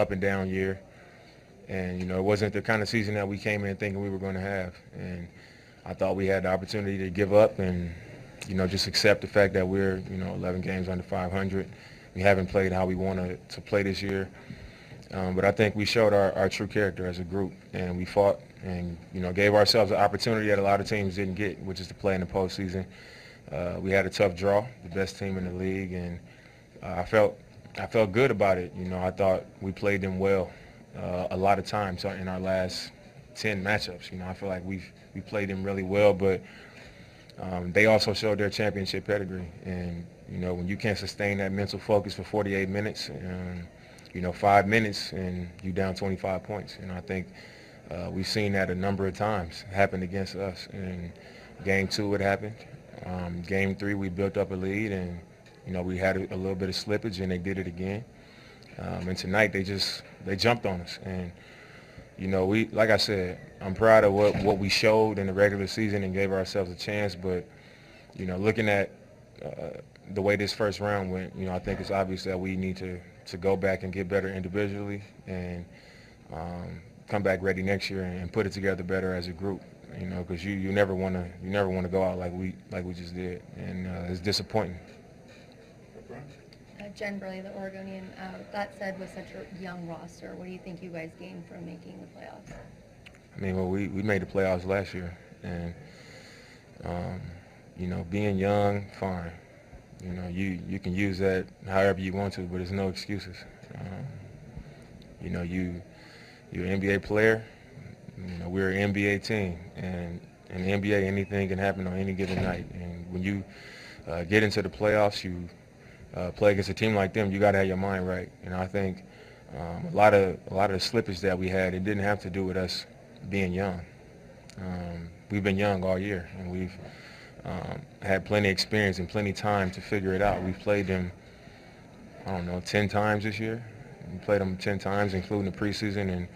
up and down year. And, it wasn't the kind of season that we came in thinking we were going to have. And I thought we had the opportunity to give up and, just accept the fact that we're, 11 games under 500. We haven't played how we wanted to play this year. But I think we showed our true character as a group, and we fought and, gave ourselves an opportunity that a lot of teams didn't get, which is to play in the postseason. We had a tough draw, the best team in the league, and I felt good about it. I thought we played them well a lot of times in our last 10 matchups. I feel like we played them really well, but they also showed their championship pedigree. And, when you can't sustain that mental focus for 48 minutes, 5 minutes and you down 25 points. I think we've seen that a number of times happen against us. In Game 2 it happened. Game 3 we built up a lead and, we had a little bit of slippage and they did it again. And tonight they jumped on us. And, like I said, I'm proud of what we showed in the regular season and gave ourselves a chance. But, looking at the way this first round went, I think it's obvious that we need to go back and get better individually and come back ready next year and put it together better as a group. Because you never want to go out like we just did, and it's disappointing. Jen Burley, the Oregonian. That said, with such a young roster, what do you think you guys gained from making the playoffs? We made the playoffs last year, and being young, fine. You can use that however you want to, but there's no excuses. You're an NBA player. We're an NBA team, and in the NBA, anything can happen on any given night. And when you get into the playoffs, you play against a team like them, you got to have your mind right. And I think a lot of the slippage that we had, it didn't have to do with us being young. We've been young all year, and we've had plenty of experience and plenty of time to figure it out. We've played them, 10 times this year. We played them 10 times, including the preseason, and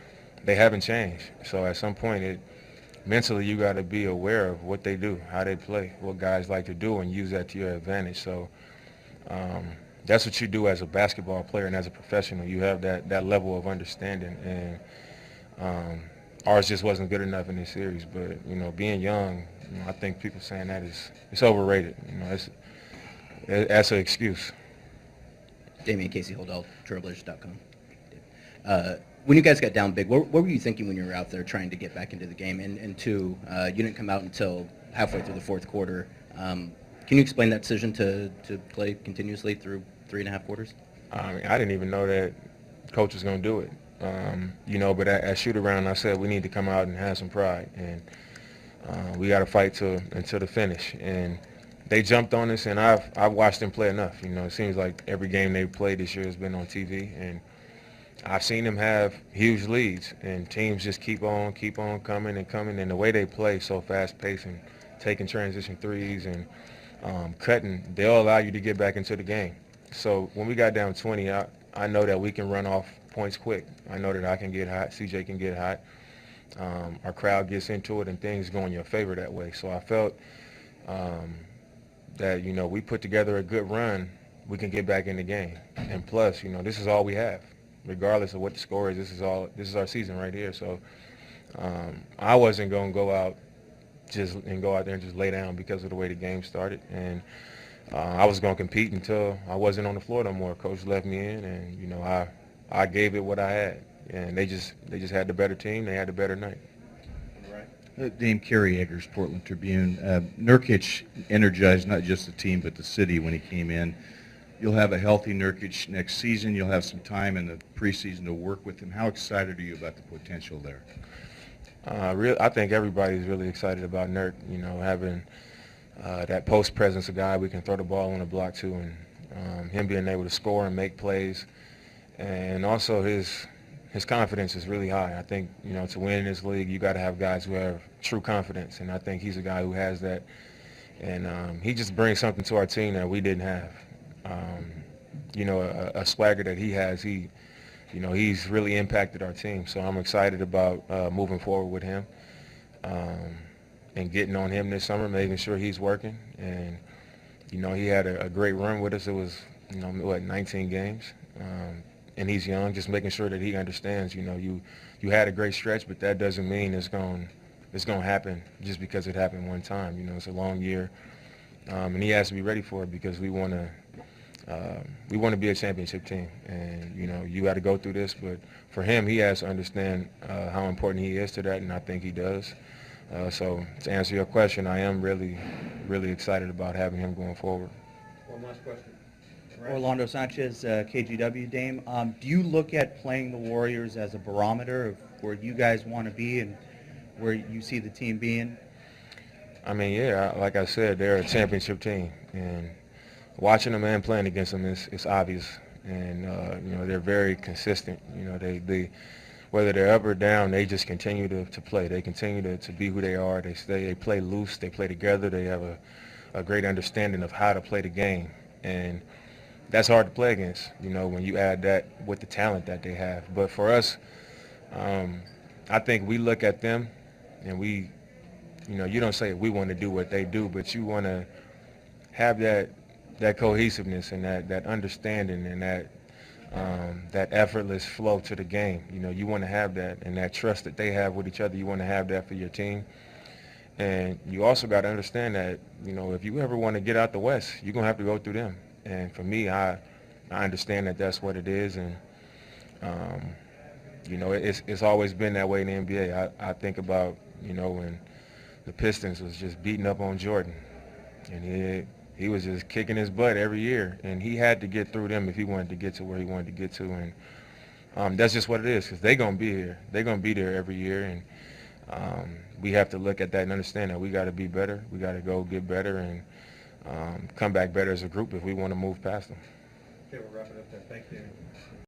they haven't changed. So at some point, mentally you got to be aware of what they do, how they play, what guys like to do, and use that to your advantage. So that's what you do as a basketball player and as a professional. You have that level of understanding, and ours just wasn't good enough in this series. But being young, I think people saying that it's overrated. That's an excuse. Damian, Casey Holdall, Trailblazers.com. When you guys got down big, what were you thinking when you were out there trying to get back into the game? And two, you didn't come out until halfway through the fourth quarter. Can you explain that decision to play continuously through 3.5 quarters? I didn't even know that coach was going to do it. But at shoot-around, I said we need to come out and have some pride. And we got to fight until the finish. And they jumped on us, and I've watched them play enough. It seems like every game they've played this year has been on TV. And I've seen them have huge leads, and teams just keep on coming and coming. And the way they play so fast-paced and taking transition threes and cutting, they'll allow you to get back into the game. So when we got down 20, I know that we can run off points quick. I know that I can get hot, CJ can get hot. Our crowd gets into it and things go in your favor that way. So I felt that, we put together a good run, we can get back in the game. And plus, this is all we have. Regardless of what the score is, this is our season right here. So I wasn't going to go out there and just lay down because of the way the game started. And I was going to compete until I wasn't on the floor no more. Coach left me in, and I gave it what I had. And they just had the better team. They had the better night. Dame Kerry Eggers, Portland Tribune. Nurkic energized not just the team but the city when he came in. You'll have a healthy Nurkic next season. You'll have some time in the preseason to work with him. How excited are you about the potential there? I think everybody's really excited about Nurk, having that post presence, a guy we can throw the ball on the block to, and him being able to score and make plays. And also his confidence is really high. I think, to win in this league, you got to have guys who have true confidence, and I think he's a guy who has that. And he just brings something to our team that we didn't have. A swagger that he has. He's really impacted our team. So I'm excited about moving forward with him and getting on him this summer, making sure he's working. And, he had a great run with us. It was, 19 games. and he's young, just making sure that he understands, you had a great stretch, but that doesn't mean it's going to happen just because it happened one time. It's a long year, and he has to be ready for it because we want to be a championship team, and you got to go through this. But for him, he has to understand how important he is to that, and I think he does. So to answer your question, I am really, really excited about having him going forward. One last question. Orlando Sanchez, KGW. Dame, do you look at playing the Warriors as a barometer of where you guys want to be and where you see the team being? I mean, yeah, like I said, they're a championship team, and watching them and playing against them is obvious. And they're very consistent. They whether they're up or down, they just continue to play. They continue to be who they are. They play loose. They play together. They have a great understanding of how to play the game, and that's hard to play against, when you add that with the talent that they have. But for us, I think we look at them and we, you don't say we want to do what they do, but you want to have that cohesiveness and that understanding and that effortless flow to the game. You want to have that, and that trust that they have with each other, you want to have that for your team. And you also got to understand that, if you ever want to get out the West, you're going to have to go through them. And for me, I understand that that's what it is, and it's always been that way in the NBA. I think about when the Pistons was just beating up on Jordan, and he was just kicking his butt every year, and he had to get through them if he wanted to get to where he wanted to get to, and that's just what it is, because they're gonna be here. They're gonna be there every year, and we have to look at that and understand that we got to be better. We got to go get better and come back better as a group if we want to move past them. Okay, we'll wrap it up there. Thank you.